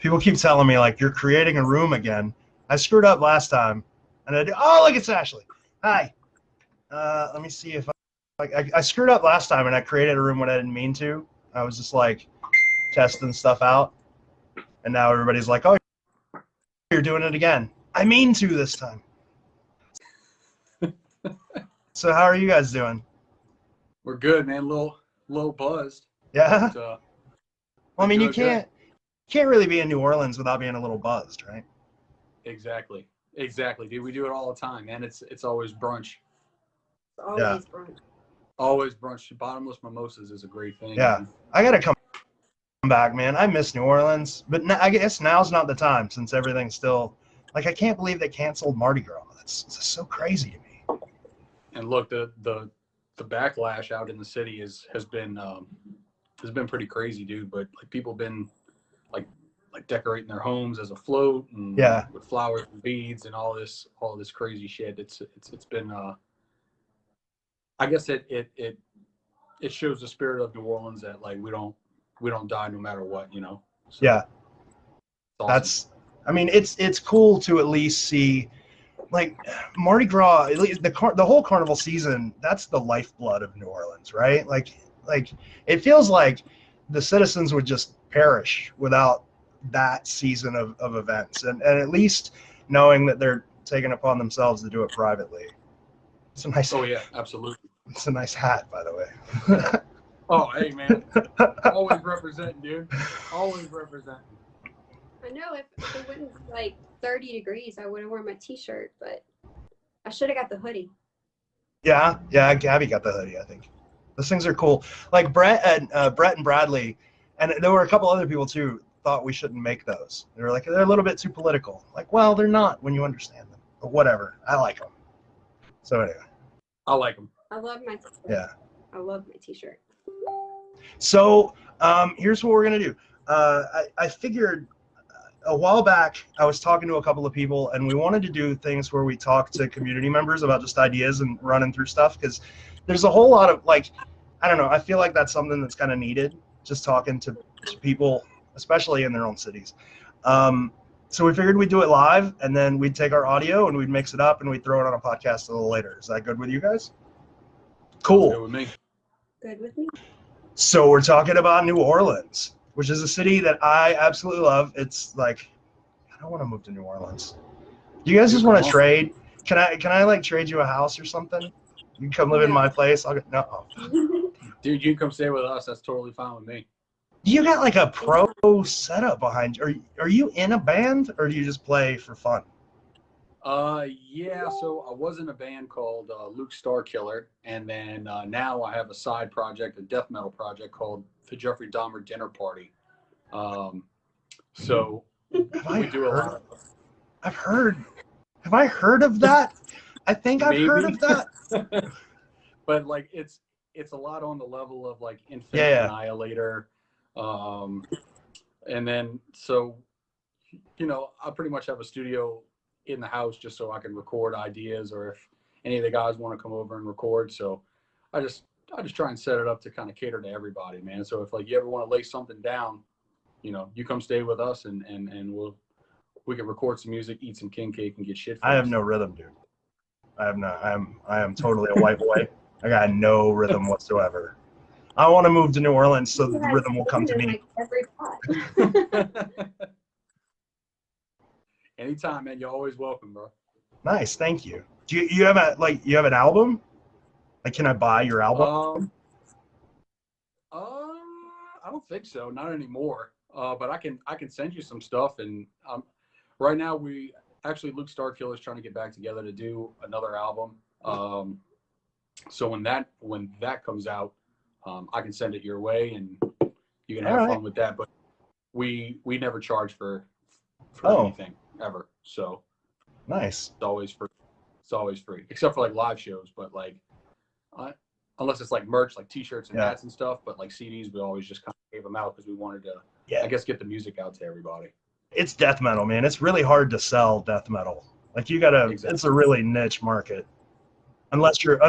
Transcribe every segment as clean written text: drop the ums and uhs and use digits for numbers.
People keep telling me like you're creating a room again. I screwed up last time, and oh look, it's Ashley. Hi. Let me see if I screwed up last time, and I created a room when I didn't mean to. I was just like testing stuff out, and now everybody's like, oh, you're doing it again. I mean to this time. So how are you guys doing? We're good, man. Little buzzed. Yeah. But, well, I mean, you can't really be in New Orleans without being a little buzzed, right? Exactly, dude. We do it all the time, man. It's always brunch. Always brunch. Always brunch. Bottomless mimosas is a great thing. Yeah, man. I gotta come back, man. I miss New Orleans, but I guess now's not the time since everything's still like. I can't believe they canceled Mardi Gras. That's so crazy to me. And look, the backlash out in the city has been pretty crazy, dude. But like people have been like decorating their homes as a float and with flowers and beads and all this crazy shit. It's been I guess it shows the spirit of New Orleans that like we don't die no matter what, you know. So, yeah, awesome. I mean, it's cool to at least see like Mardi Gras, at least the whole carnival season. That's the lifeblood of New Orleans, right? Like it feels like the citizens would just perish without that season of events, and at least knowing that they're taking upon themselves to do it privately. It's a nice. Oh yeah, absolutely. It's a nice hat, by the way. Oh hey man, always representing, dude. Always representing. I know if it wasn't like 30 degrees, I would have worn my t-shirt, but I should have got the hoodie. Yeah, Gabby got the hoodie, I think. Those things are cool. Like Brett and Bradley, and there were a couple other people too, thought we shouldn't make those. They were like, they're a little bit too political. Like, well, they're not when you understand them. But whatever. I like them. So anyway. I like them. I love my t-shirt. Yeah. I love my t-shirt. So here's what we're going to do. I figured a while back, I was talking to a couple of people, and we wanted to do things where we talk to community members about just ideas and running through stuff, because there's a whole lot of, like, I don't know, I feel like that's something that's kind of needed, just talking to people, especially in their own cities. So we figured we'd do it live, and then we'd take our audio and we'd mix it up and we'd throw it on a podcast a little later. Is that good with you guys? Cool. Good with me. Good with me. So we're talking about New Orleans, which is a city that I absolutely love. It's like, I don't want to move to New Orleans. Do you guys just want to trade? Can I like trade you a house or something? You can come live in my place. I'll get no. Dude, you can come stay with us. That's totally fine with me. You got like a pro setup behind you. Are you in a band, or do you just play for fun? Yeah, so I was in a band called Luke Starkiller, and then now I have a side project, a death metal project called the Jeffrey Dahmer Dinner Party. So we do a lot of... Have I heard of that? I think I've heard of that. But like it's a lot on the level of like Infinite Annihilator. And then so you know, I pretty much have a studio in the house just so I can record ideas, or if any of the guys want to come over and record. So I just try and set it up to kind of cater to everybody, man. So if like you ever want to lay something down, you know, you come stay with us and we can record some music, eat some king cake, and get shit fixed. I have no rhythm, dude. I am totally a white boy. I got no rhythm whatsoever. I want to move to New Orleans so the rhythm will come to me. Anytime, man. You're always welcome, bro. Nice, thank you. Do you have an album? Like, can I buy your album? I don't think so. Not anymore. But I can send you some stuff. And right now Luke Starkiller is trying to get back together to do another album. So when that comes out, I can send it your way and you can have fun with that. But we never charge for anything ever. So nice. It's always free, except for like live shows. But like, unless it's like merch, like T-shirts and hats and stuff. But like CDs, we always just kind of gave them out because we wanted to, I guess, get the music out to everybody. It's death metal, man. It's really hard to sell death metal. Like you gotta, it's a really niche market. Unless you're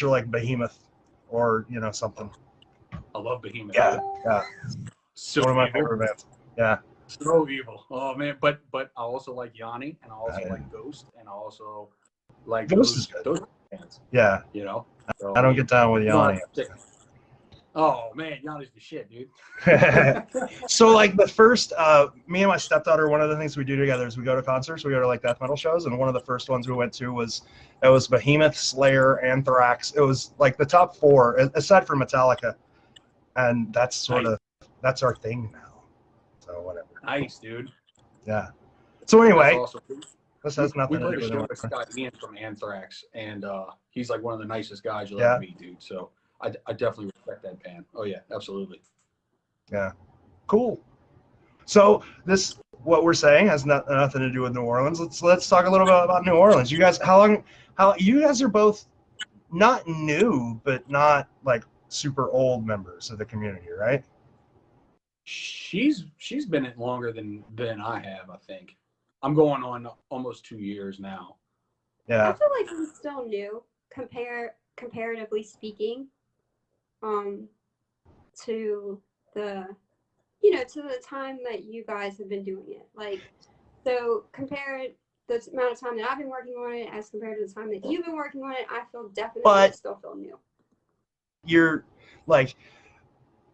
like Behemoth or, you know, something. I love Behemoth. Yeah. So One of my evil. favorite bands. Yeah. So evil. Oh man, but I also like Yanni, and I also Yeah. like Ghost, and I also like Ghost is good. those bands. Yeah. You know. So, I don't get down with you don't Yanni. have to stick- Oh man, Yanni's the shit, dude. So like the first, me and my stepdaughter, one of the things we do together is we go to concerts. We go to like death metal shows, and one of the first ones we went to was Behemoth, Slayer, Anthrax. It was like the top 4 aside from Metallica, and that's that's our thing now. So whatever. Nice, dude. Yeah. So anyway, That's awesome. this has We nothing to played do a with show it. with Scott Ian from Anthrax, and he's like one of the nicest guys you'll Yeah. ever meet, dude. So I definitely respect that band. Oh yeah, absolutely. Yeah. Cool. So this, what we're saying has nothing to do with New Orleans. Let's talk a little bit about New Orleans. You guys, how you guys are both not new, but not like super old members of the community, right? She's been it longer than I have, I think. I'm going on almost 2 years now. Yeah. I feel like I'm still new, comparatively speaking, to the, to the time that you guys have been doing it. Like, so compare the amount of time that I've been working on it as compared to the time that you've been working on it, I feel definitely still feel new. You're like,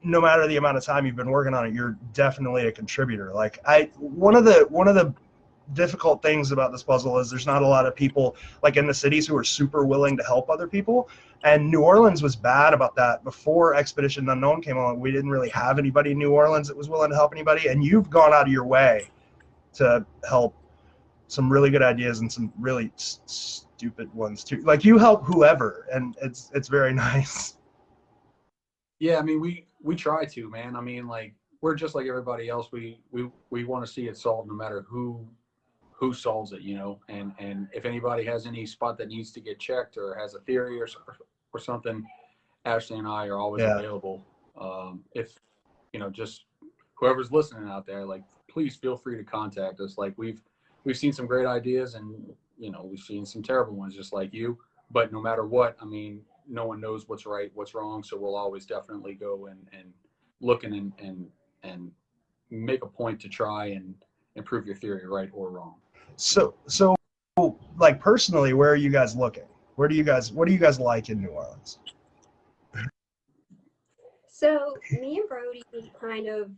no matter the amount of time you've been working on it, you're definitely a contributor. Like one of the difficult things about this puzzle is there's not a lot of people like in the cities who are super willing to help other people. And New Orleans was bad about that. Before Expedition Unknown came along, we didn't really have anybody in New Orleans that was willing to help anybody. And you've gone out of your way to help some really good ideas and some really stupid ones too. Like you help whoever, and it's very nice. Yeah, I mean we try to, man. I mean, like we're just like everybody else. We want to see it solved no matter who solves it, and if anybody has any spot that needs to get checked or has a theory or something, Ashley and I are always available. If just whoever's listening out there, like please feel free to contact us. Like we've seen some great ideas, and we've seen some terrible ones just like you, but no matter what, I mean, no one knows what's right, what's wrong, so we'll always definitely go and look and make a point to try and improve your theory, right or wrong. So like personally, where are you guys looking? What do you guys like in New Orleans? So me and Brody kind of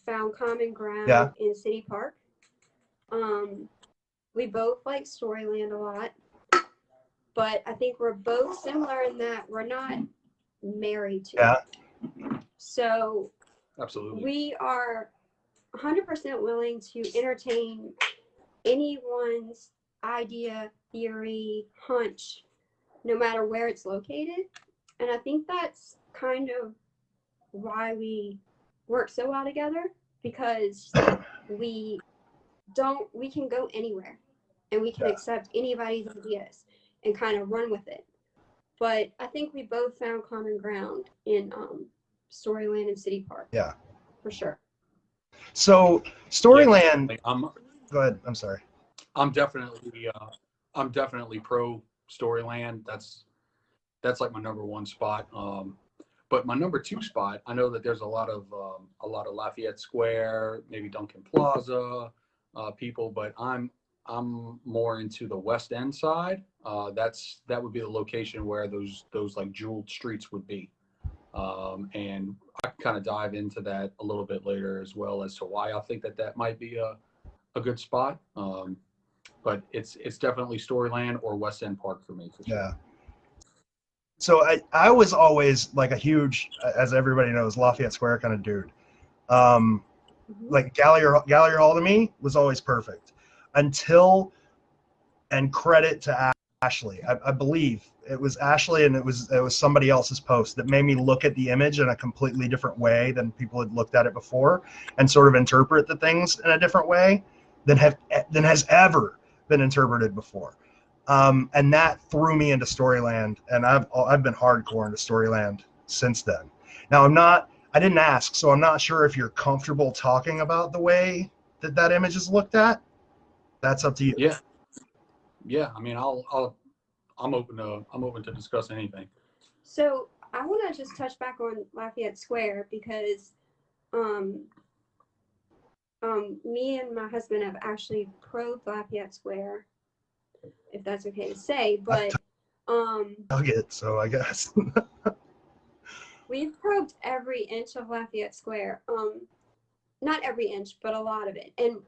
found common ground in City Park. We both like Storyland a lot, but I think we're both similar in that we're not married to it. So absolutely, we are 100% willing to entertain anyone's idea, theory, hunch, no matter where it's located. And I think that's kind of why we work so well together, because we can go anywhere and we can accept anybody's ideas and kind of run with it. But I think we both found common ground in Storyland and City Park. Yeah, for sure. So Storyland. Go ahead. I'm sorry. I'm definitely pro Storyland. That's like my number 1 spot. But my number 2 spot, I know that there's a lot of Lafayette Square, maybe Duncan Plaza people, but I'm more into the West End side. That would be the location where those like jeweled streets would be. And I can kind of dive into that a little bit later as well as to why I think that might be a good spot. But it's definitely Storyland or West End Park for me. For sure. Yeah. So I was always like a huge, as everybody knows, Lafayette Square kind of dude. Like Gallier Hall to me was always perfect until, and credit to Ashley. I believe it was Ashley, and it was somebody else's post that made me look at the image in a completely different way than people had looked at it before, and sort of interpret the things in a different way than has ever been interpreted before. And that threw me into Storyland, and I've been hardcore into Storyland since then. Now I didn't ask, so I'm not sure if you're comfortable talking about the way that image is looked at. That's up to you. Yeah. I mean, I'm open to discuss anything. So I want to just touch back on Lafayette Square, because Me and my husband have actually probed Lafayette Square, if that's okay to say, but I'll get so I guess. we've probed every inch of Lafayette Square. Not every inch, but a lot of it. And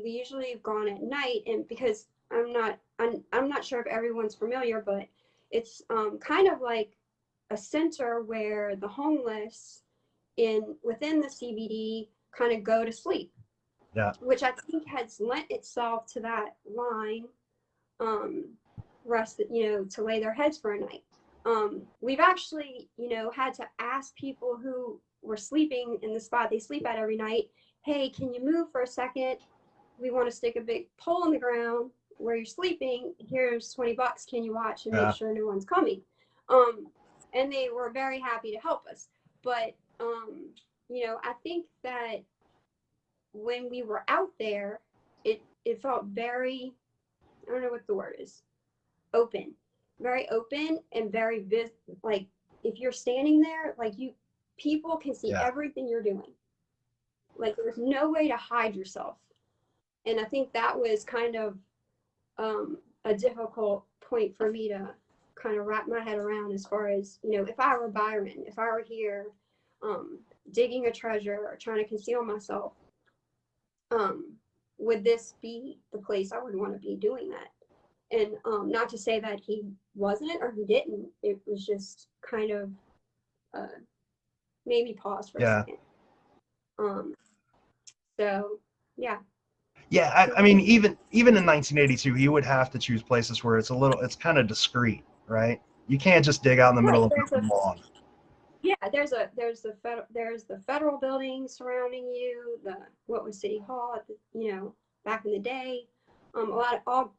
we usually have gone at night, and because I'm not sure if everyone's familiar, but it's kind of like a center where the homeless within the CBD kind of go to sleep. Yeah. Which I think has lent itself to that line, rest, to lay their heads for a night. We've actually, had to ask people who were sleeping in the spot they sleep at every night, hey, can you move for a second? We want to stick a big pole in the ground where you're sleeping. Here's $20. Can you watch and make sure no one's coming? And they were very happy to help us. But, I think that when we were out there, it felt very, I don't know what the word is, open, very open and very like if you're standing there, like people can see everything you're doing. Like there's no way to hide yourself. And I think that was kind of a difficult point for me to kind of wrap my head around, as far as, if I were Byron, if I were here digging a treasure or trying to conceal myself, would this be the place I would want to be doing that? And not to say that he wasn't or he didn't. It was just kind of made me pause for a second. So, yeah. Yeah, I mean, even in 1982, he would have to choose places where it's kind of discreet, right? You can't just dig out in the middle of the lawn. Yeah, there's the federal building surrounding you. What was City Hall at back in the day.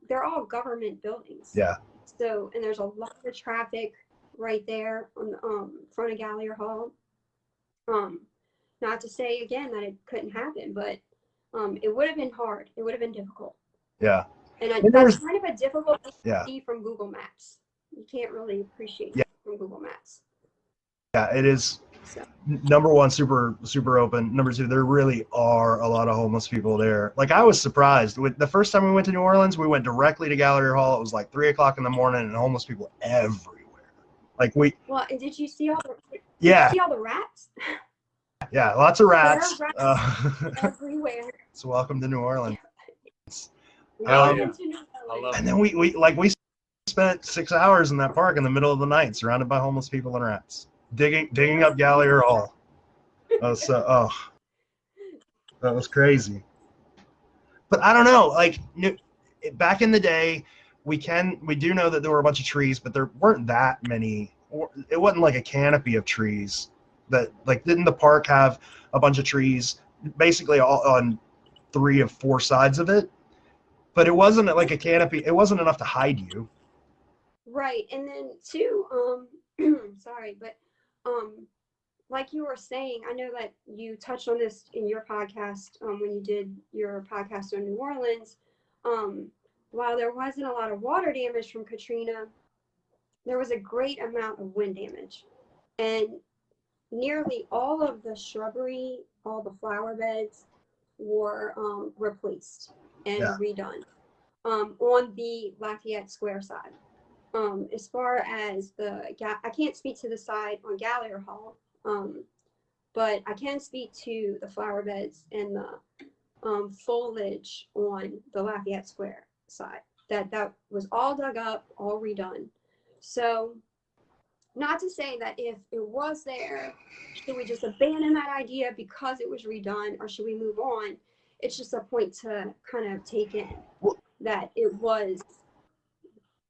They're all government buildings. Yeah. So, and there's a lot of traffic right there on the front of Gallier Hall. Not to say again that it couldn't happen, but it would have been hard. It would have been difficult. Yeah. And that's kind of a difficult thing to see from Google Maps. You can't really appreciate it from Google Maps. Yeah, it is. So. Number one, super, super open. Number two, there really are a lot of homeless people there. Like, I was surprised. The first time we went to New Orleans, we went directly to Gallery Hall. It was like 3:00 in the morning, and homeless people everywhere. Like Well, and did you see all the rats? Yeah, lots of rats. Everywhere. So welcome to New Orleans. Welcome to New Orleans. And then we spent 6 hours in that park in the middle of the night, surrounded by homeless people and rats, digging up Gallier Hall. That was crazy. But I don't know. Like back in the day, we do know that there were a bunch of trees, but there weren't that many. It wasn't like a canopy of trees. Didn't the park have a bunch of trees, basically all on 3 of 4 sides of it? But it wasn't like a canopy. It wasn't enough to hide you. Right. And then too, sorry, but like you were saying, I know that you touched on this in your podcast when you did your podcast on New Orleans. While there wasn't a lot of water damage from Katrina, there was a great amount of wind damage. And nearly all of the shrubbery, all the flower beds were replaced and redone on the Lafayette Square side. As far as I can't speak to the side on Gallier Hall, but I can speak to the flower beds and the foliage on the Lafayette Square side. That was all dug up, all redone. So, not to say that if it was there, should we just abandon that idea because it was redone, or should we move on? It's just a point to kind of take in that it was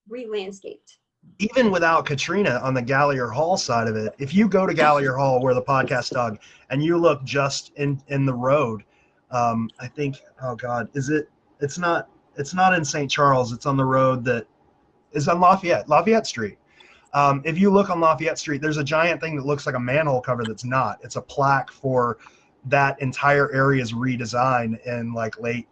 re-landscaped. Even without Katrina on the Gallier Hall side of it, if you go to Gallier Hall where the podcast dug and you look just in the road, I think, oh God, it's not in St. Charles. It's on the road that is on Lafayette Street. If you look on Lafayette Street, there's a giant thing that looks like a manhole cover that's not. It's a plaque for that entire area's redesign in like late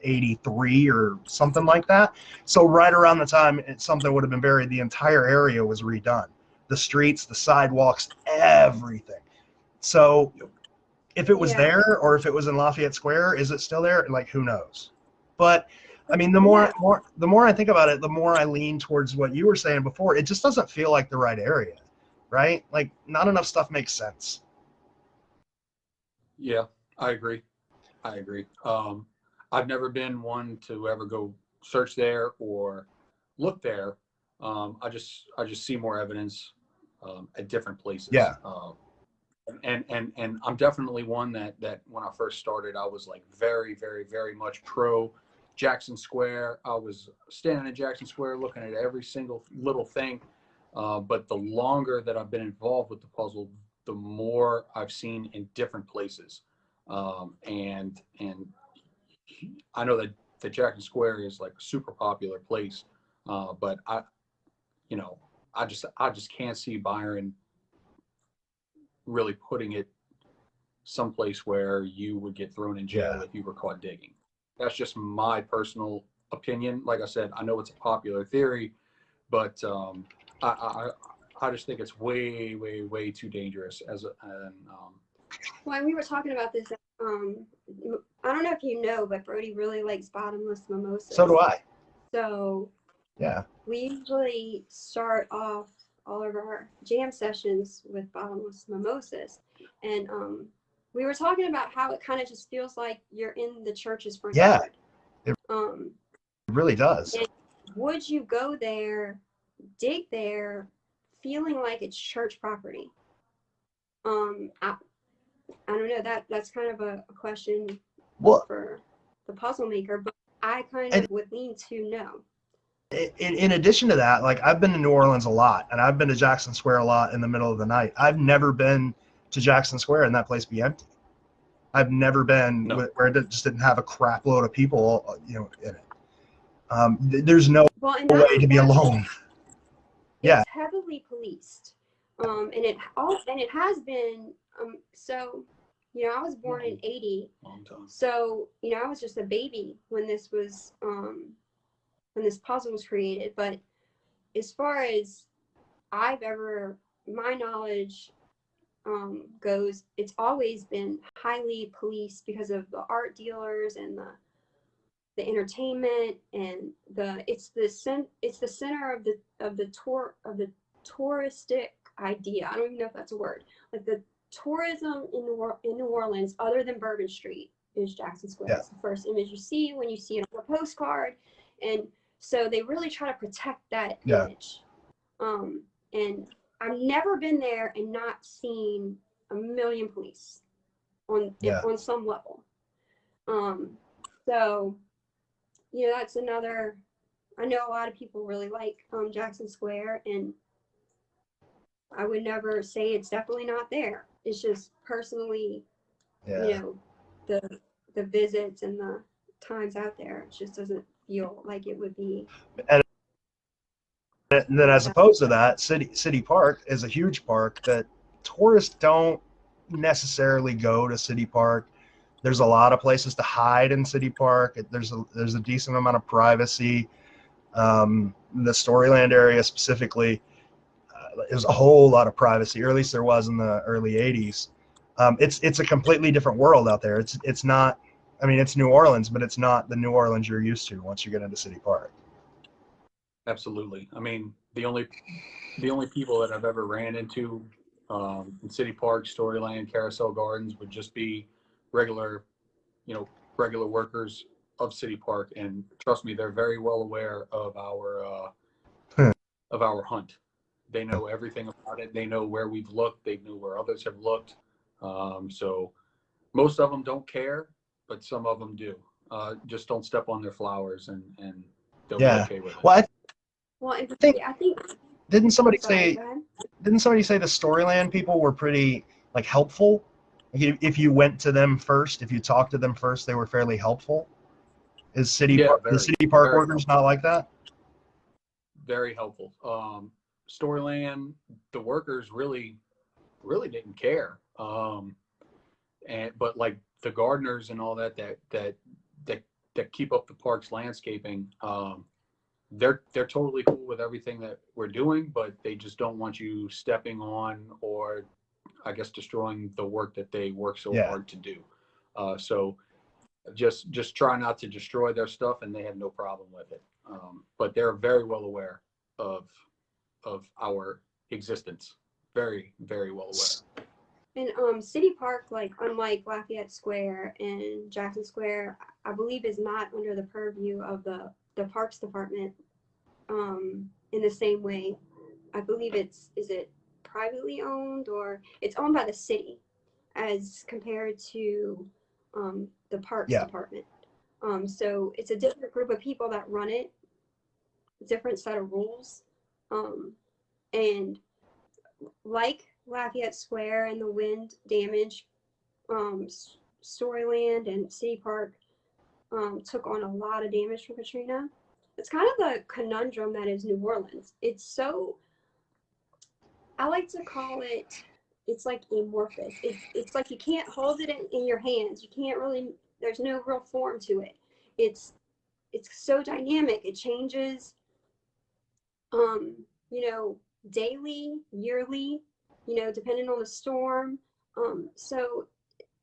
83 or something like that. So right around the time something would have been buried, the entire area was redone. The streets, the sidewalks, everything. So if it was there or if it was in Lafayette Square, is it still there? Like, who knows? But I mean, the more I think about it, the more I lean towards what you were saying before. It just doesn't feel like the right area, right? Like, not enough stuff makes sense. Yeah, I agree. I've never been one to ever go search there or look there. I just see more evidence at different places. Yeah. And I'm definitely one that when I first started, I was like very, very, very much pro Jackson Square. I was standing in Jackson Square looking at every single little thing. But the longer that I've been involved with the puzzle, the more I've seen in different places. And I know that Jackson Square is like a super popular place. But I just can't see Byron really putting it someplace where you would get thrown in jail if you were caught digging. That's just my personal opinion. Like I said, I know it's a popular theory, but I just think it's way, way, way too dangerous When we were talking about this, I don't know if you know, but Brody really likes bottomless mimosas. So do I. So yeah, we usually start off all of our jam sessions with bottomless mimosas, and we were talking about how it kind of just feels like you're in the church's front yard. It really does. Would you go there, dig there, feeling like it's church property? I don't know. That's kind of a question for the puzzle maker, but I kind of would lean to no. In addition to that, like, I've been to New Orleans a lot, and I've been to Jackson Square a lot in the middle of the night. I've never been to Jackson Square and that place be empty. I've never been where it just didn't have a crap load of people, in it. There's no way to be alone. It's heavily policed, and it has been. So, I was born in '80, so I was just a baby when this was when this puzzle was created. But as far as my knowledge goes, it's always been highly policed because of the art dealers and the entertainment and it's the center of the touristic idea. I don't even know if that's a word. Like, the tourism in New Orleans, other than Bourbon Street, is Jackson Square. It's the first image you see when you see it on a postcard, and so they really try to protect that image. And I've never been there and not seen a million police on some level. So, that's another. I know a lot of people really like Jackson Square, and I would never say it's definitely not there. It's just personally, the visits and the times out there, it just doesn't feel like it would be. And then, as opposed to that, City Park is a huge park that tourists don't necessarily go to City Park. There's a lot of places to hide in City Park. There's a decent amount of privacy. The Storyland area specifically, there's a whole lot of privacy, or at least there was in the early '80s. It's a completely different world out there. It's not. I mean, it's New Orleans, but it's not the New Orleans you're used to once you get into City Park. Absolutely. I mean, the only people that I've ever ran into in City Park, Storyland, Carousel Gardens would just be regular workers of City Park, and trust me, they're very well aware of our hunt. They know everything about it. They know where we've looked. They know where others have looked. So most of them don't care, but some of them do. Just don't step on their flowers, and they'll be okay with it. Well, I think didn't somebody say the Storyland people were pretty helpful? If you went to them first, if you talked to them first, they were fairly helpful. Is the City Park workers not like that? Very helpful. Storyland, the workers really didn't care. But like the gardeners and all that keep up the park's landscaping, they're totally cool with everything that we're doing, but they just don't want you stepping on or I guess, destroying the work that they work so Yeah. hard to do. So just try not to destroy their stuff, and they have no problem with it. But they're very well aware of our existence. Very, very well aware. And City Park, like unlike Lafayette Square and Jackson Square, I believe is not under the purview of the Parks Department in the same way. I believe is it privately owned, or it's owned by the city as compared to the Parks Department. So it's a different group of people that run it, different set of rules. And like Lafayette Square and the wind damage, Storyland and City Park took on a lot of damage from Katrina. It's kind of the conundrum that is New Orleans. It's so, I like to call it, it's like amorphous. It's like you can't hold it in your hands. You can't really, there's no real form to it. It's so dynamic. It changes, you know, daily, yearly, you know, depending on the storm. So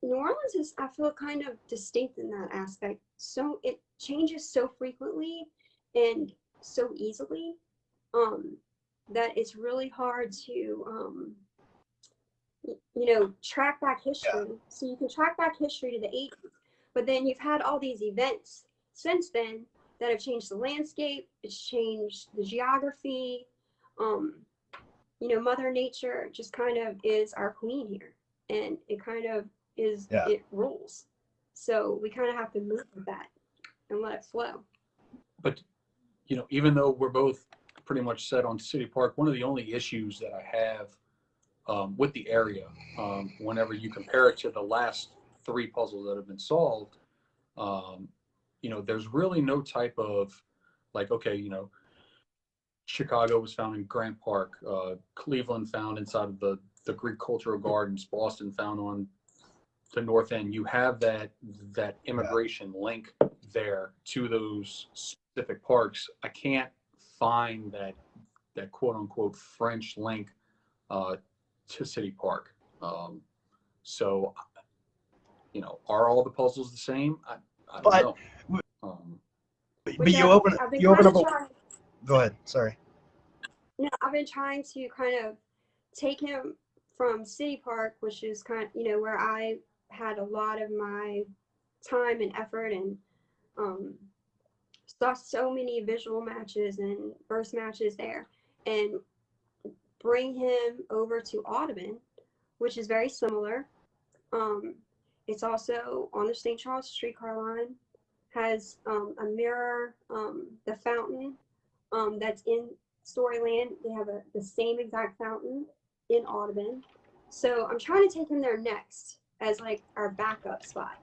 New Orleans is, I feel, kind of distinct in that aspect. So it changes so frequently and so easily that it's really hard to, you know, track back history. Yeah. So you can track back history to the 80s, but then you've had all these events since then that have changed the landscape. It's changed the geography. You know, Mother Nature just kind of is our queen here, and it kind of is, it rules. So we kind of have to move with that and let it flow. But, you know, even though we're both pretty much set on City Park, one of the only issues that I have with the area, whenever you compare it to the last 3 puzzles that have been solved, you know, there's really no type of, like, okay, you know, Chicago was found in Grant Park, Cleveland found inside of the Greek Cultural Gardens, Boston found on the North End. You have that immigration link there to those specific parks. I can't find that quote unquote French link to City Park. So, you know, are all the puzzles the same? I don't know. But you open up a. Go ahead. Sorry. No, I've been trying to kind of take him from City Park, which is kind of, you know, where I had a lot of my time and effort, and saw so many visual matches and burst matches there, and bring him over to Audubon, which is very similar. It's also on the St. Charles streetcar line, has a mirror, the fountain that's in Storyland. They have the same exact fountain in Audubon. So I'm trying to take him there next as like our backup spot.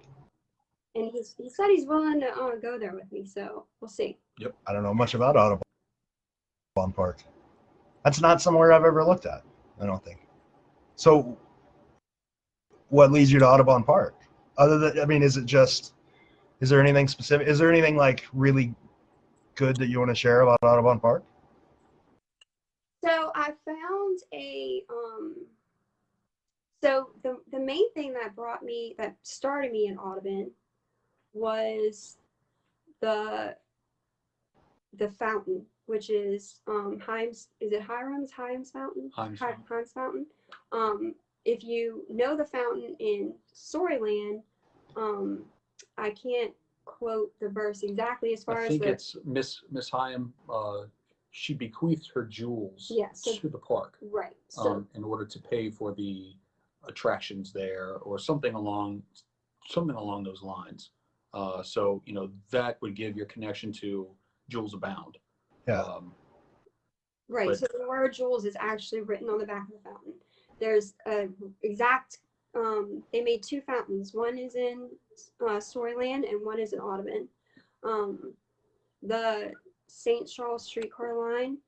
And he said he's willing to go there with me, so we'll see. Yep. I don't know much about Audubon Park. That's not somewhere I've ever looked at, I don't think. So what leads you to Audubon Park? Other than, I mean, is there anything specific? Is there anything like really good that you want to share about Audubon Park? So I found so the main thing that started me in Audubon was the fountain, which is Himes. Is it Hiram's Fountain? Himes Fountain. If you know the fountain in Storyland, I can't quote the verse exactly as far as. I think it's Miss Hyam. She bequeathed her jewels to the park, right? So, in order to pay for the attractions there, or something along those lines. So, you know, that would give your connection to Jewels Abound. Yeah. Right. But, so the word jewels is actually written on the back of the fountain. There's a exact. They made 2 fountains. One is in Storyland and one is in Audubon. The St. Charles streetcar line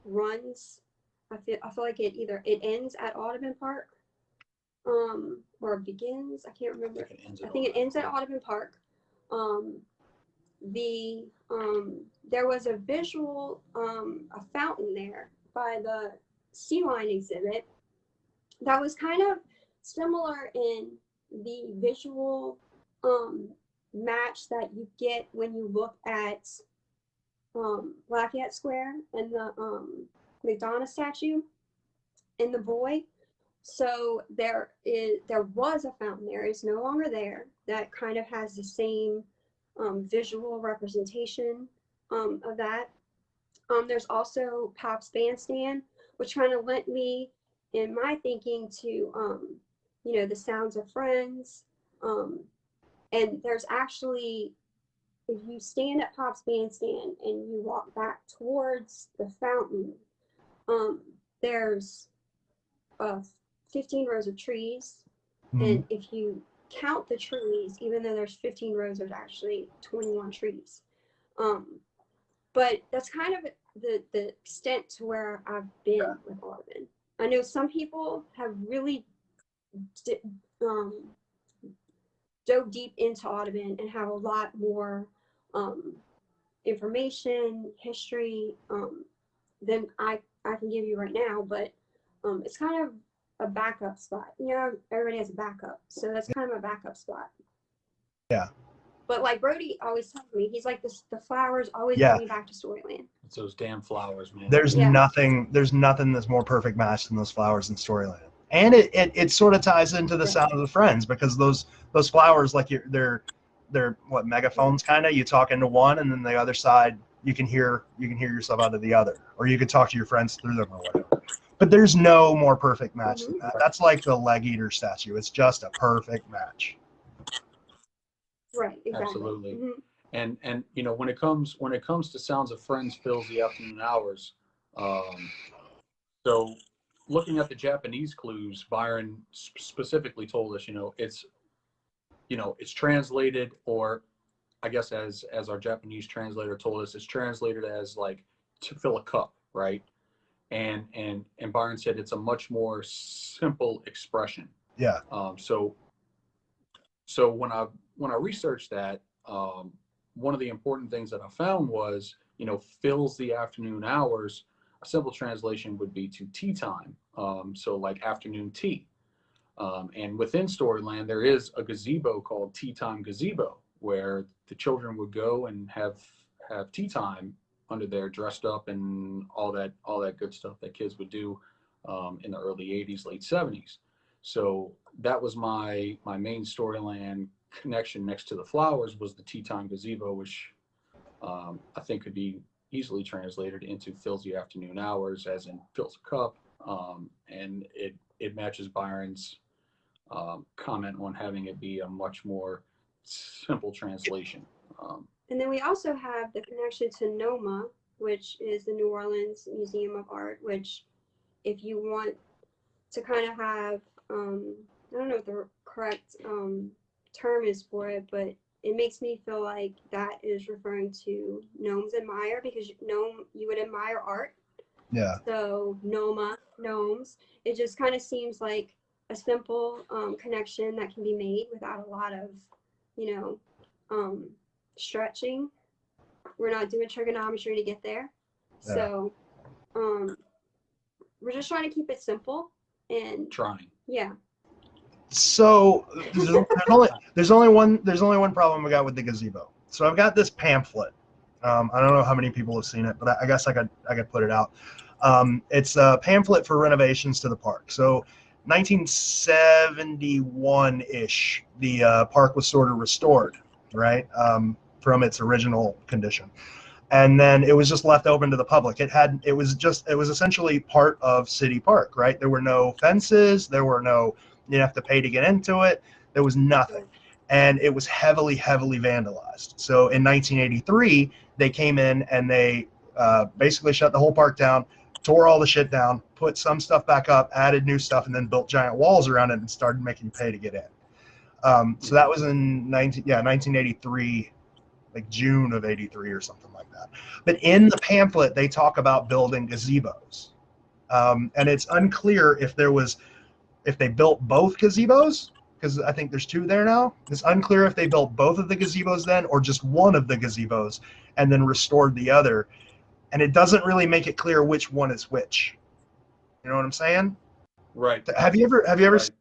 runs. I feel like it ends at Audubon Park, or begins. I can't remember. I think it ends at Audubon Park. There was a visual, a fountain there by the Sea Line exhibit, that was kind of similar in the visual match that you get when you look at Lafayette Square and the Madonna statue and the boy. So there was a fountain there. It's no longer there. That kind of has the same visual representation of that. There's also Pop's Bandstand, which kind of lent me in my thinking to the Sounds of Friends. And there's actually, if you stand at Pop's Bandstand and you walk back towards the fountain, there's 15 rows of trees. And if you count the trees, even though there's 15 rows, there's actually 21 trees. But that's kind of the extent to where I've been with Audubon. I know some people have really dove deep into Audubon and have a lot more information, history than I can give you right now, but it's kind of a backup spot. Everybody has a backup, so that's kind of a backup spot. Yeah. But like Brody always tells me, he's like, the flowers always bring me back to Storyland. It's those damn flowers, man. There's nothing that's more perfect match than those flowers in Storyland. And it sort of ties into the Sound of the Friends, because those flowers, like they're what, megaphones kind of. You talk into one, and then the other side you can hear yourself out of the other, or you can talk to your friends through them or whatever. But there's no more perfect match than that. That's like the leg eater statue. It's just a perfect match. Right. Exactly. Absolutely. And when it comes to Sounds of Friends fills the afternoon hours. So looking at the Japanese clues, Byron specifically told us, it's translated, or I guess as our Japanese translator told us, it's translated as like to fill a cup, right? And Byron said it's a much more simple expression. Yeah. So when I researched that, one of the important things that I found was, fills the afternoon hours. A simple translation would be to tea time. So like afternoon tea. And within Storyland, there is a gazebo called Tea Time Gazebo, where the children would go and have tea time under there, dressed up and all that good stuff that kids would do in the early 80s, late 70s. So that was my main Storyland connection next to the flowers, was the Tea Time Gazebo, which I think could be easily translated into fills the afternoon hours, as in fills a cup. And it matches Byron's comment on having it be a much more simple translation. And then we also have the connection to NOMA, which is the New Orleans Museum of Art, which if you want to kind of have, I don't know what the correct term is for it, but it makes me feel like that is referring to gnomes admire, because you would admire art. Yeah. So NOMA, gnomes, it just kind of seems like a simple connection that can be made without a lot of, stretching. We're not doing trigonometry to get there. Yeah. So we're just trying to keep it simple and trying. Yeah. So there's only one problem we got with the gazebo. So I've got this pamphlet. I don't know how many people have seen it, but I guess I could put it out. It's a pamphlet for renovations to the park. So 1971-ish, the park was sort of restored, right, from its original condition, and then it was just left open to the public. It was essentially part of City Park, right? There were no fences, you didn't have to pay to get into it. There was nothing, and it was heavily vandalized. So in 1983, they came in and they basically shut the whole park down, tore all the shit down, put some stuff back up, added new stuff, and then built giant walls around it and started making you pay to get in. So that was in 1983, like June of 83 or something like that. But in the pamphlet, they talk about building gazebos. And it's unclear if they built both gazebos, because I think there's two there now. It's unclear if they built both of the gazebos then, or just one of the gazebos and then restored the other. And it doesn't really make it clear which one is which. You know what I'm saying? Right. Have you ever Right.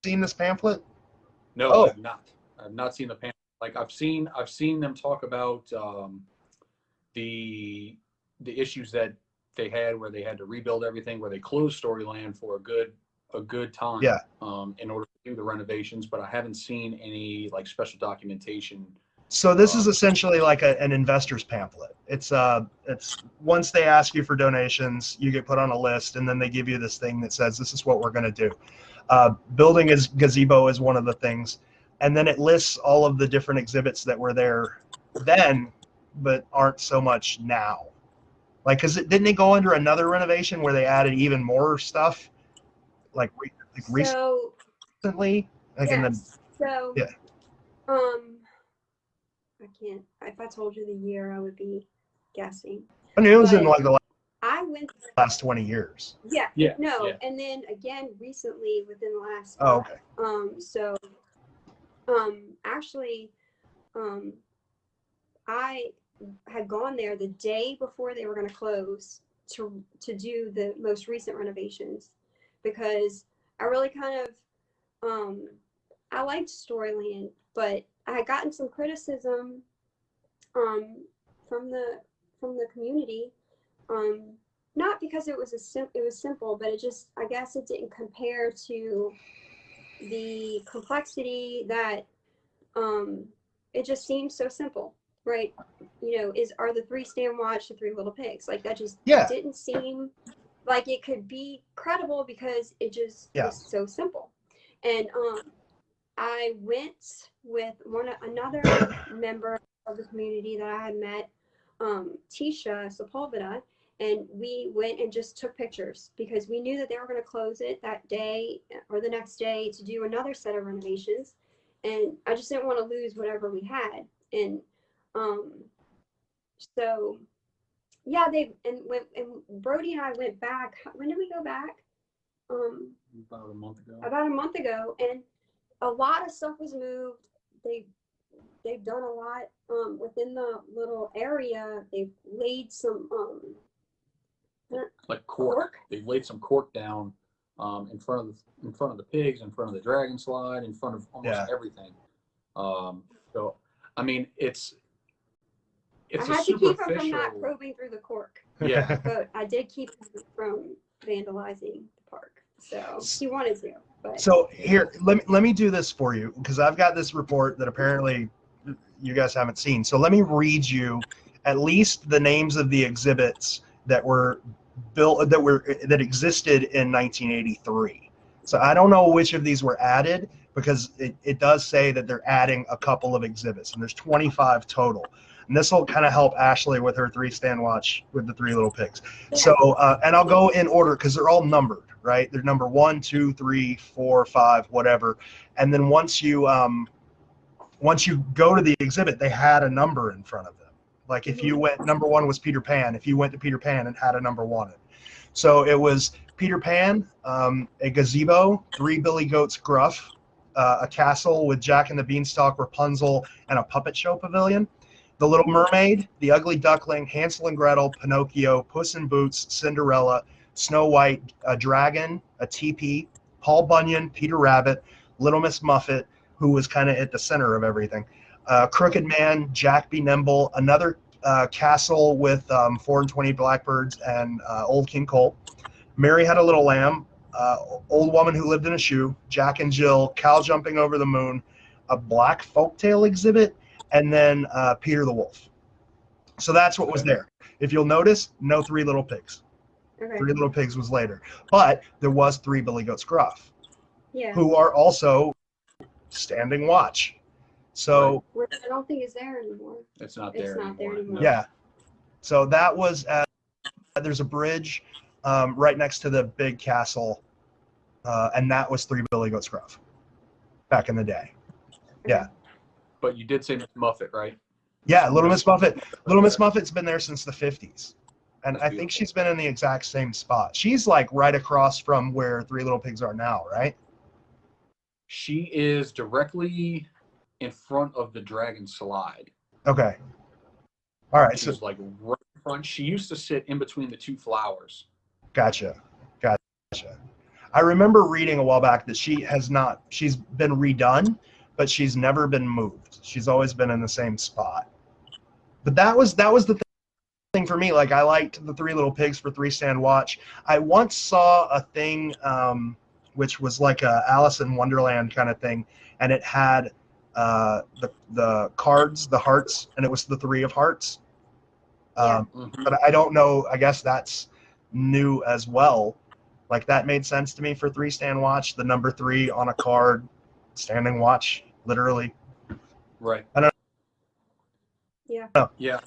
seen this pamphlet? No, Oh. I've not. I've not seen the panel. Like I've seen them talk about the issues that they had where they had to rebuild everything, where they closed Storyland for a good time Yeah. in order to do the renovations, but I haven't seen any like special documentation. So this is essentially like an investor's pamphlet. It's once they ask you for donations, you get put on a list, and then they give you this thing that says this is what we're going to do. Building a gazebo is one of the things, and then it lists all of the different exhibits that were there then, but aren't so much now. Like, cause didn't it go under another renovation where they added even more stuff, like So recently? Like in the yes. So yeah. I can't. If I told you the year, I would be guessing. I mean, it was in But like the I went. last 20 years. Yeah. Yeah. No, Yeah. and then again recently within the last. Oh, okay. So, actually, I had gone there the day before they were going to close to do the most recent renovations, because I really kind of I liked Storyland, but I had gotten some criticism from the community, not because it was it was simple, but it just, I guess it didn't compare to the complexity that it just seems so simple, right? You know, are the three stand watch the three little pigs? Like that just didn't seem like it could be credible because it just was so simple. And I went with another member of the community that I had met, Tisha Sepulveda, and we went and just took pictures because we knew that they were going to close it that day or the next day to do another set of renovations. And I just didn't want to lose whatever we had. And so, yeah, and Brody and I went back. When did we go back? About a month ago. About a month ago, and a lot of stuff was moved. They've done a lot within the little area. They've laid some like cork. They've laid some cork down in front of the pigs, in front of the dragon slide, in front of almost everything. So I mean, it's I had to keep him from not probing through the cork. Yeah. But I did keep him from vandalizing the park. So he wanted to. But. So here, let me do this for you, because I've got this report that apparently you guys haven't seen. So let me read you at least the names of the exhibits that were built, that existed in 1983. So I don't know which of these were added, because it does say that they're adding a couple of exhibits, and there's 25 total. And this will kind of help Ashley with her three stand watch with the three little pigs. Yeah. So, and I'll go in order because they're all numbered, right? They're number 1, 2, 3, 4, 5, whatever. And then once you go to the exhibit, they had a number in front of them. Like if you went, number 1 was Peter Pan. If you went to Peter Pan, it had a number 1 in it. So it was Peter Pan, a gazebo, 3 billy goats gruff, a castle with Jack and the Beanstalk, Rapunzel, and a puppet show pavilion. The Little Mermaid, The Ugly Duckling, Hansel and Gretel, Pinocchio, Puss in Boots, Cinderella, Snow White, a dragon, a teepee, Paul Bunyan, Peter Rabbit, Little Miss Muffet, who was kind of at the center of everything, Crooked Man, Jack Be Nimble, another castle with 4 and 20 blackbirds, and Old King Cole, Mary Had a Little Lamb, Old Woman Who Lived in a Shoe, Jack and Jill, Cow Jumping Over the Moon, a black folktale exhibit, and then Peter the Wolf. So that's what was there. If you'll notice, no 3 Little Pigs. Okay. 3 Little Pigs was later. But there was 3 Billy Goats Gruff, who are also standing watch. So I don't think it's there anymore. It's not there anymore. No. Yeah. So that was there's a bridge right next to the big castle, and that was 3 Billy Goats Gruff back in the day. Yeah. But you did say Miss Muffet, right? Yeah, Little Miss Muffet. Little Miss Muffet's been there since the 50s. And I think she's been in the exact same spot. She's like right across from where 3 Little Pigs are now, right? She is directly in front of the dragon slide. Okay. All right. She's like right in front. She used to sit in between the 2 flowers. Gotcha. I remember reading a while back that she's been redone, but she's never been moved. She's always been in the same spot. But that was the thing for me. Like, I liked the Three Little Pigs for 3-stand watch. I once saw a thing which was like a Alice in Wonderland kind of thing, and it had the cards, the hearts, and it was the Three of Hearts. But I don't know. I guess that's new as well. Like, that made sense to me for 3-stand watch. The number 3 on a card, standing watch, literally. Right. I don't know. Yeah.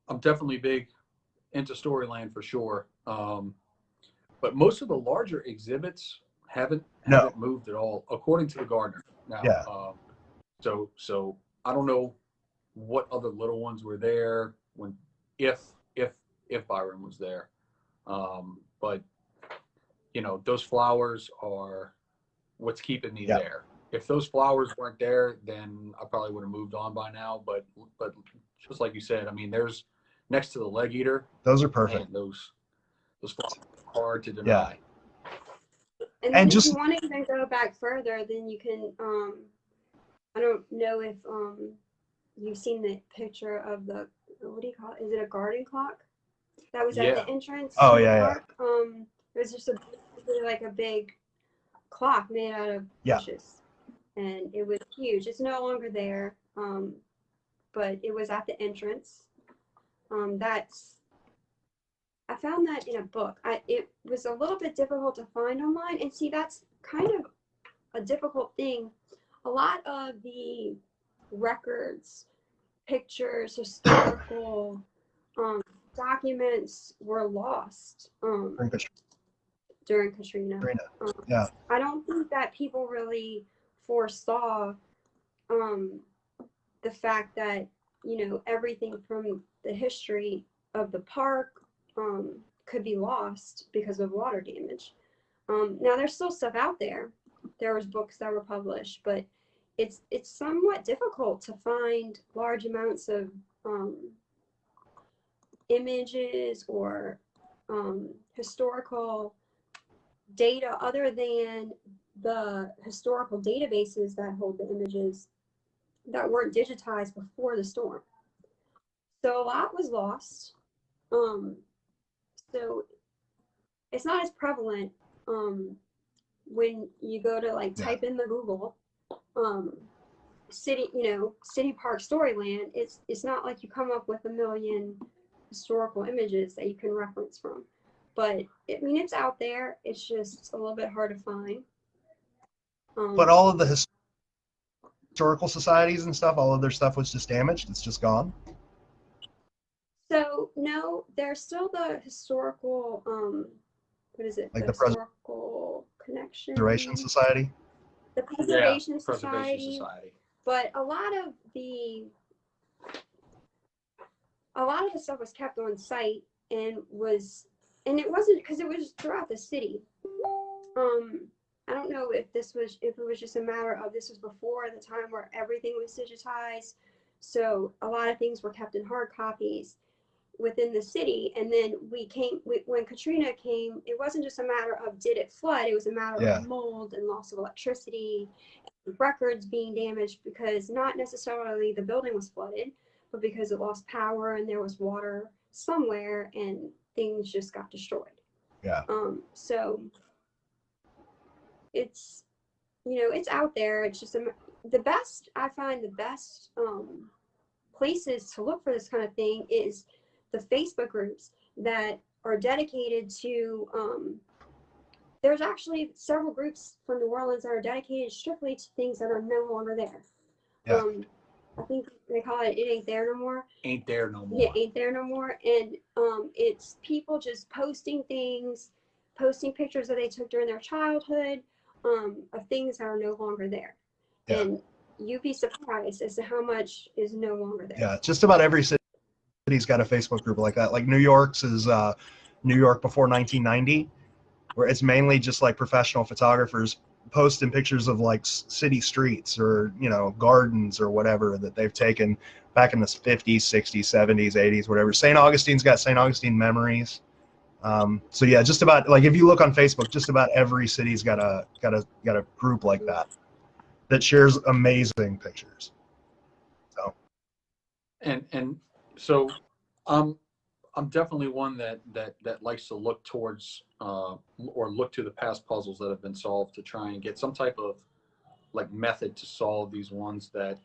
I'm definitely big into Storyland for sure. But most of the larger exhibits haven't moved at all, according to the gardener. Now, Yeah. So I don't know what other little ones were there if Byron was there. But those flowers are what's keeping me there. If those flowers weren't there, then I probably would have moved on by now. But just like you said, I mean, there's next to the leg eater. Those are perfect. Man, those flowers are hard to deny. And then if you want to even go back further, then you can. I don't know if you've seen the picture of the, what do you call it? Is it a garden clock that was at the entrance? Oh yeah. It was just like a big clock made out of bushes, and it was huge. It's no longer there, but it was at the entrance. I found that in a book. It was a little bit difficult to find online, and see, that's kind of a difficult thing. A lot of the records, pictures, historical documents were lost during Katrina. I don't think that people really foresaw the fact that everything from the history of the park could be lost because of water damage. Now there's still stuff out there. There was books that were published, but it's somewhat difficult to find large amounts of images or historical data other than the historical databases that hold the images that weren't digitized before the storm. So a lot was lost. So it's not as prevalent when you go to type in the Google city park Storyland. It's not like you come up with a million historical images that you can reference from, but it's out there. It's just a little bit hard to find. But all of the historical societies and stuff, all of their stuff was just damaged. It's just gone. So no, there's still the historical what is it? Like the historical connection. Preservation Society. The Preservation Society. But a lot of the stuff was kept on site and it wasn't because it was throughout the city. I don't know if it was just a matter of this was before the time where everything was digitized. So a lot of things were kept in hard copies within the city. And then when Katrina came, it wasn't just a matter of did it flood, it was a matter of mold and loss of electricity, and records being damaged because not necessarily the building was flooded, but because it lost power and there was water somewhere and things just got destroyed. So it's it's out there. It's just I find the best places to look for this kind of thing is the Facebook groups that are dedicated to there's actually several groups from New Orleans that are dedicated strictly to things that are no longer there. I think they call it Ain't There No More. Ain't There No More. Yeah, Ain't There No More. And it's people just posting pictures that they took during their childhood of things that are no longer there. And you'd be surprised as to how much is no longer there. Yeah, just about every city's got a Facebook group like that. Like New York's is New York Before 1990, where it's mainly just like professional photographers posting pictures of like city streets or gardens or whatever that they've taken back in the 50s, 60s, 70s, 80s, whatever. St. Augustine's got St. Augustine Memories. So yeah, just about like if you look on Facebook, just about every city's got a group like that shares amazing pictures. So And so I'm definitely one that likes to look towards or look to the past puzzles that have been solved to try and get some type of like method to solve these ones that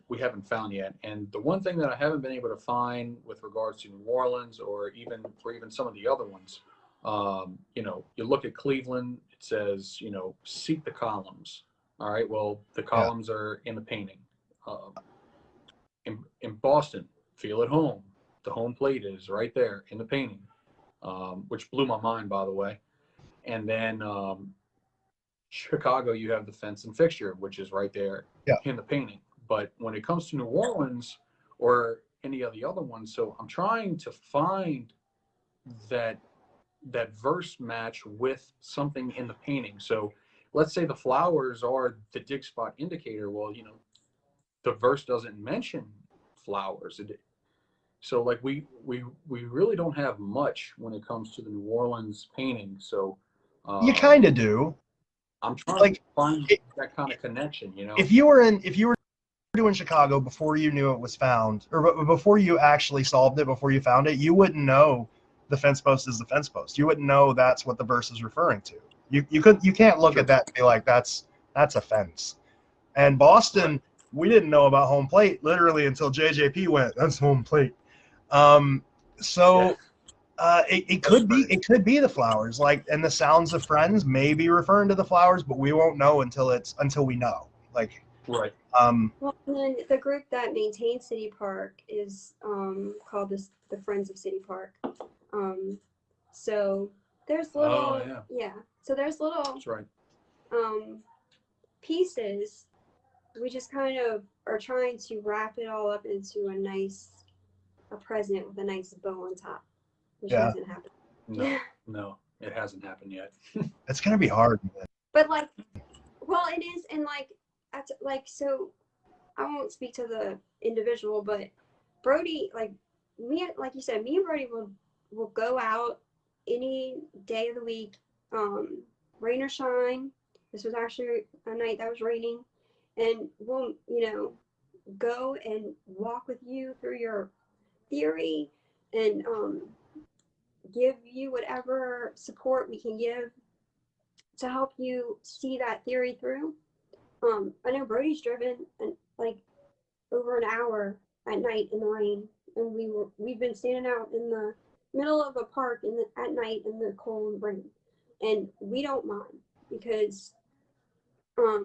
we haven't found yet. And the one thing that I haven't been able to find with regards to New Orleans or even some of the other ones, you know, you look at Cleveland, it says, you know, seek the columns. All right, well, the columns are in the painting. In Boston, feel at home. The home plate is right there in the painting, which blew my mind, by the way. And then Chicago, you have the fence and fixture, which is right there in the painting. But when it comes to New Orleans or any of the other ones, so I'm trying to find that verse match with something in the painting. So let's say the flowers are the dig spot indicator. Well, you know, the verse doesn't mention flowers. So like we really don't have much when it comes to the New Orleans painting. So you kind of do. I'm trying Like to find that kind of connection, you know. If you were doing Chicago before you knew it was found, or before you actually solved it, before you found it, you wouldn't know the fence post is the fence post. You wouldn't know that's what the verse is referring to. You can't look at that and be like that's a fence. And Boston, we didn't know about home plate literally until JJP went, that's home plate. It could be the flowers, like, and the sounds of friends may be referring to the flowers, but we won't know until we know. Like, right. Well, then the group that maintains City Park is called the Friends of City Park. So there's little so there's little That's right. pieces. We just kind of are trying to wrap it all up into a present with a nice bow on top, which hasn't happened. No, it hasn't happened yet. It's gonna be hard. But like, well, it is, and so I won't speak to the individual, but Brody, like you said, me and Brody will go out any day of the week, rain or shine. This was actually a night that was raining, and we'll, go and walk with you through your theory and give you whatever support we can give to help you see that theory through. I know Brody's driven over an hour at night in the rain, and we've been standing out in the middle of a park at night in the cold rain, and we don't mind because I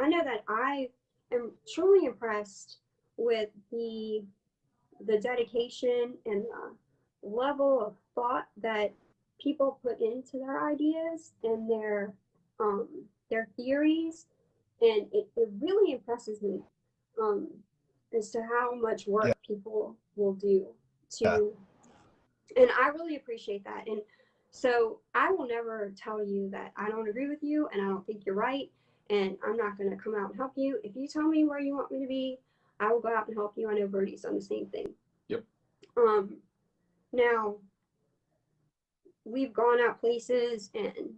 know that I am truly impressed with the dedication and the level of thought that people put into their ideas and their theories, and it really impresses me as to how much work people will do to and I really appreciate that. And so I will never tell you that I don't agree with you and I don't think you're right, and I'm not going to come out and help you. If you tell me where you want me to be, I will go out and help you. I know Brody's done the same thing. Yep. Now we've gone out places and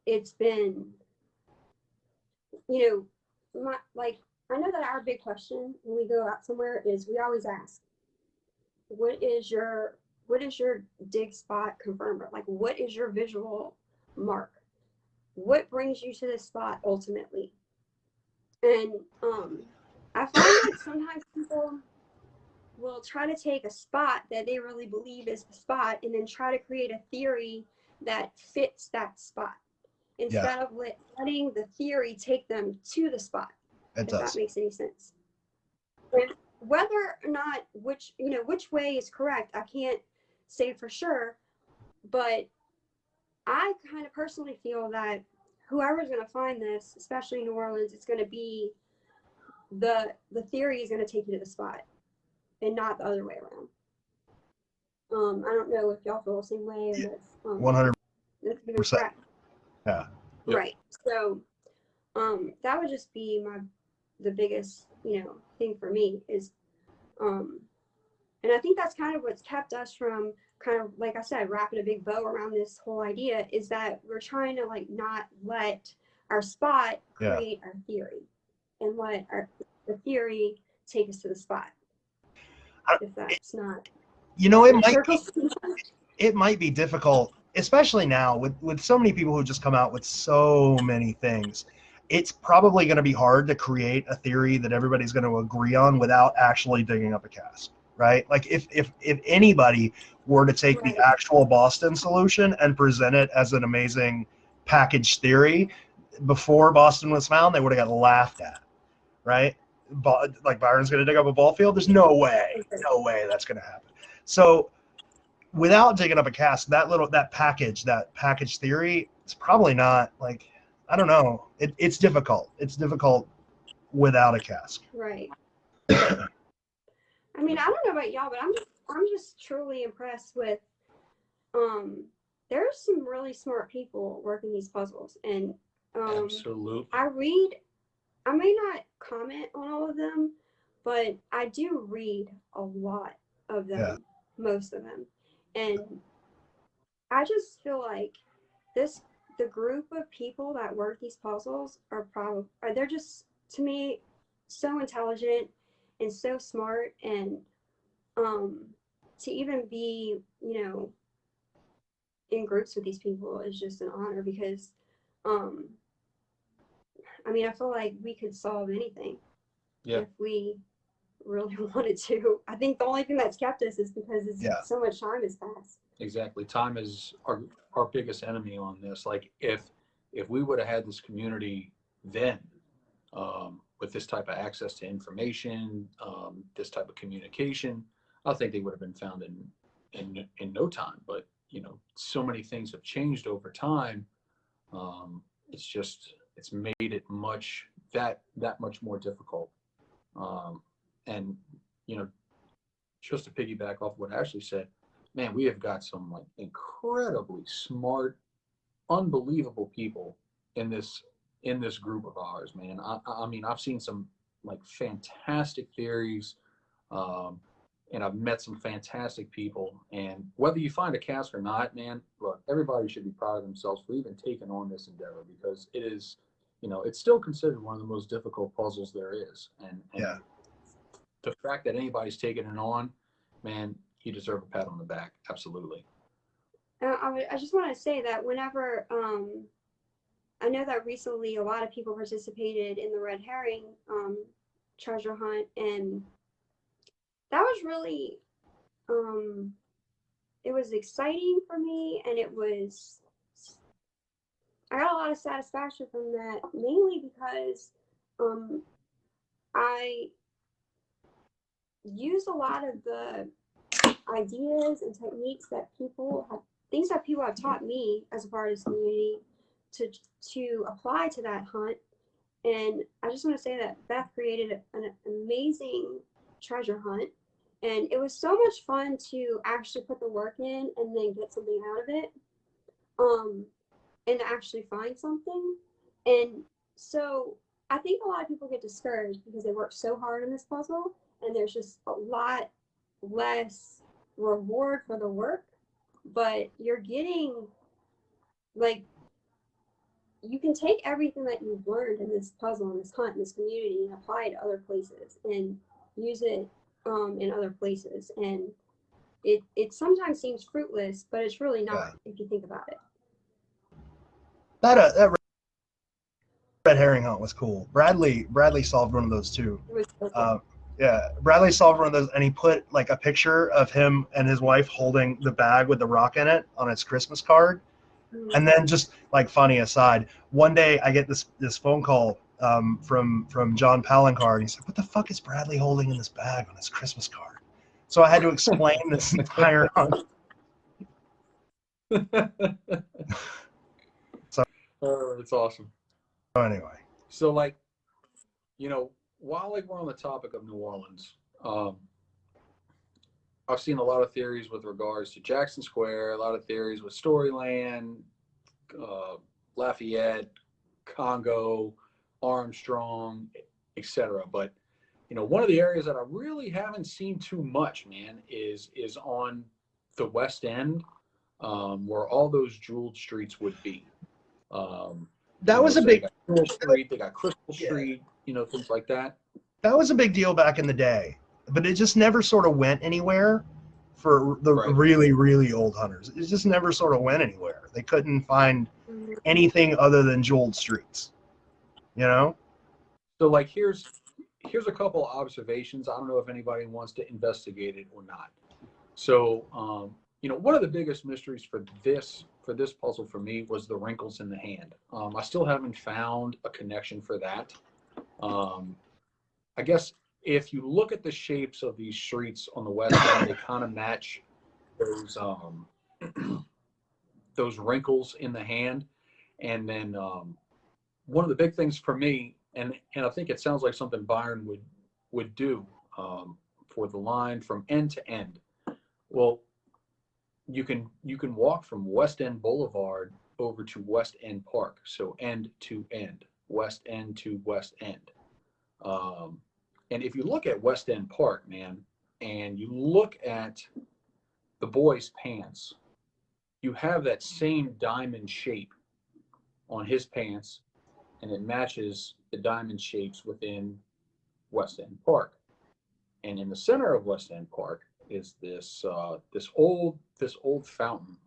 it's been, I know that our big question when we go out somewhere is we always ask, what is your dig spot confirmer? Like, what is your visual mark? What brings you to this spot ultimately? And I find that sometimes people will try to take a spot that they really believe is the spot and then try to create a theory that fits that spot instead of letting the theory take them to the spot. If that makes any sense. And whether or not which way is correct, I can't say for sure, but I kind of personally feel that whoever's going to find this, especially in New Orleans, it's going to be the theory is going to take you to the spot and not the other way around. I don't know if y'all feel the same way. 100%. Yeah. Right. So that would just be the biggest thing for me is And I think that's kind of what's kept us from kind of, like I said, wrapping a big bow around this whole idea, is that we're trying to like not let our spot create our theory and let the theory take us to the spot. If that's not, it might be difficult, especially now with so many people who just come out with so many things. It's probably going to be hard to create a theory that everybody's going to agree on without actually digging up a Casques, right? Like if anybody were to take the actual Boston solution and present it as an amazing package theory before Boston was found, they would have got laughed at, right? Like Byron's going to dig up a ball field. There's no way that's going to happen. So without digging up a Casques, that package theory, it's probably not, like, I don't know. It's difficult. It's difficult without a Casques. Right. I mean, I don't know about y'all, but I'm just truly impressed with there's some really smart people working these puzzles, and absolutely. I may not comment on all of them, but I do read a lot of them, most of them. And I just feel like the group of people that work these puzzles they're just, to me, so intelligent and so smart, and to even be, in groups with these people is just an honor, because I mean, I feel like we could solve anything if we really wanted to. I think the only thing that's kept us is because so much time has passed. Exactly. Time is our biggest enemy on this. Like if we would have had this community then, with this type of access to information, this type of communication, I think they would have been found in no time. But so many things have changed over time. It's made it that much more difficult. And just to piggyback off what Ashley said, man, we have got some like incredibly smart, unbelievable people in this group of ours, man. I mean, I've seen some like fantastic theories, and I've met some fantastic people. And whether you find a Casques or not, man, look, everybody should be proud of themselves for even taking on this endeavor, because it is, it's still considered one of the most difficult puzzles there is. And the fact that anybody's taking it on, man, you deserve a pat on the back. Absolutely. I just want to say that whenever I know that recently a lot of people participated in the red herring treasure hunt, and that was really it was exciting for me, and I got a lot of satisfaction from that, mainly because I used a lot of the ideas and techniques things that people have taught me as a part of this community to apply to that hunt. And I just want to say that Beth created an amazing treasure hunt, and it was so much fun to actually put the work in and then get something out of it, and to actually find something. And so I think a lot of people get discouraged because they work so hard on this puzzle, and there's just a lot less reward for the work, but you're getting, like, you can take everything that you've learned in this puzzle, in this hunt, in this community, and apply it to other places and use it in other places. And it sometimes seems fruitless, but it's really not if you think about it. That red herring hunt was cool. Bradley solved one of those too. Bradley solved one of those, and he put like a picture of him and his wife holding the bag with the rock in it on his Christmas card. And then, just like funny aside, one day I get this phone call from John Palancard, and he's like, "What the fuck is Bradley holding in this bag on his Christmas card?" So I had to explain this entire hunt. Oh, it's awesome. So anyway, so like, while like we're on the topic of New Orleans, I've seen a lot of theories with regards to Jackson Square, a lot of theories with Storyland, Lafayette, Congo, Armstrong, etc. But one of the areas that I really haven't seen too much, man, is on the West End, where all those jeweled streets would be. That was a so big they got Jewel Street, they got Crystal Street, things like that. That was a big deal back in the day, but it just never sort of went anywhere for the Right. really, really old hunters. It just never sort of went anywhere. They couldn't find anything other than jeweled streets, So like here's a couple of observations. I don't know if anybody wants to investigate it or not. So one of the biggest mysteries for this puzzle for me was the wrinkles in the hand. I still haven't found a connection for that. I guess if you look at the shapes of these streets on the West End, they kind of match those those wrinkles in the hand. And then one of the big things for me, and I think it sounds like something Byron would do for the line from end to end. Well, you can walk from West End Boulevard over to West End Park, so end to end, West End to West End. And if you look at West End Park, man, and you look at the boy's pants, you have that same diamond shape on his pants, and it matches the diamond shapes within West End Park. And in the center of West End Park is this old fountain.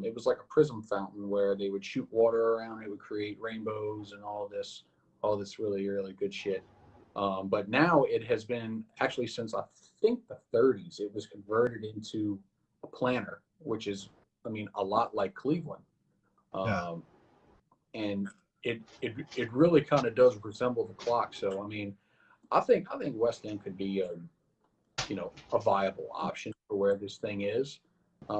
It was like a prism fountain where they would shoot water around. It would create rainbows and all this really, really good shit. But now it has been, actually since I think the 30s, it was converted into a planter, which is, a lot like Cleveland. And it really kind of does resemble the clock. So, I think West End could be a viable option for where this thing is.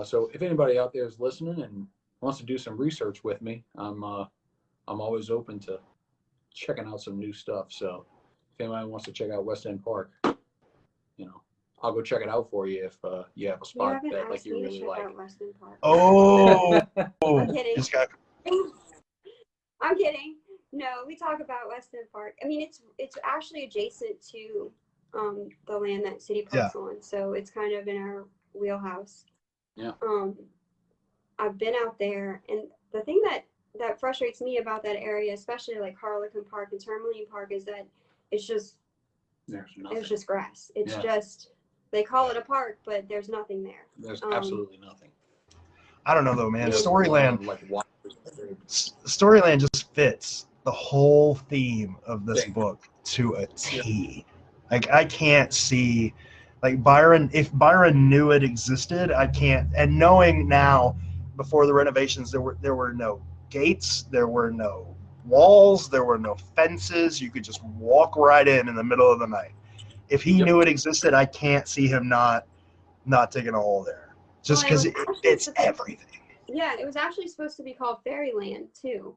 So if anybody out there is listening and wants to do some research with me, I'm always open to checking out some new stuff. So if anybody wants to check out West End Park, I'll go check it out for you if you have a spot that like you really like. West End Park. Oh, I'm kidding. Just got... I'm kidding. No, we talk about West End Park. It's actually adjacent to the land that City Park's on, so it's kind of in our wheelhouse. Yeah. I've been out there, and the thing that frustrates me about that area, especially like Harlequin Park and Tourmaline Park, is that it's just grass. It's just, they call it a park, but there's nothing there. There's absolutely nothing. I don't know though, man. There's Storyland just fits the whole theme of this book to a T. Like, I can't see, like, Byron, if Byron knew it existed, I can't. And knowing now, before the renovations, there were no gates, there were no walls, there were no fences. You could just walk right in the middle of the night. If he knew it existed, I can't see him not taking a hole there. Just because it's everything. Yeah, it was actually supposed to be called Fairyland, too.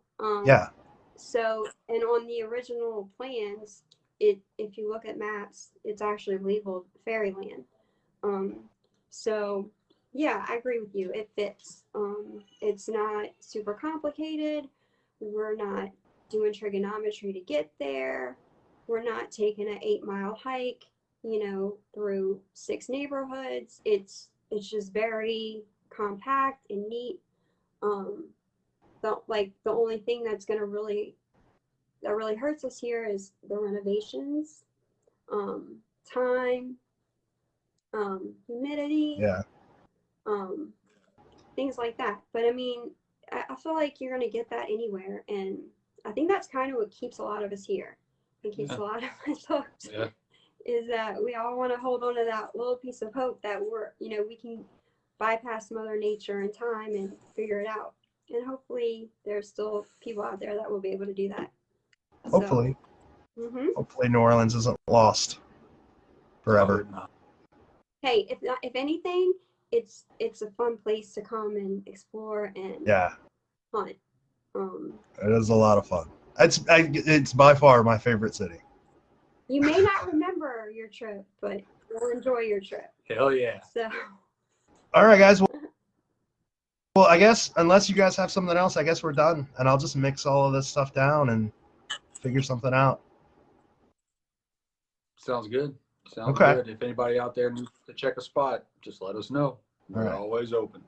So, and on the original plans, if you look at maps, it's actually labeled Fairyland. So yeah, I agree with you. It fits. It's not super complicated. We're not doing trigonometry to get there. We're not taking an 8-mile hike, through 6 neighborhoods. It's just very compact and neat. The only thing that really hurts us here is the renovations, time, humidity, things like that. But I feel like you're gonna get that anywhere, and I think that's kind of what keeps a lot of us here. It keeps a lot of us hooked. Yeah. Is that we all want to hold on to that little piece of hope that we can bypass Mother Nature and time and figure it out. And hopefully there's still people out there that will be able to do that. Hopefully. So, hopefully New Orleans isn't lost forever. Hey, if anything, it's a fun place to come and explore and hunt. It is a lot of fun. It's by far my favorite city. You may not remember your trip, but you'll enjoy your trip. Hell yeah. So. All right, guys. Well, I guess unless you guys have something else, I guess we're done. And I'll just mix all of this stuff down and figure something out. Sounds good. Sounds Okay. good. If anybody out there needs to check a spot, just let us know. We're All right. always open.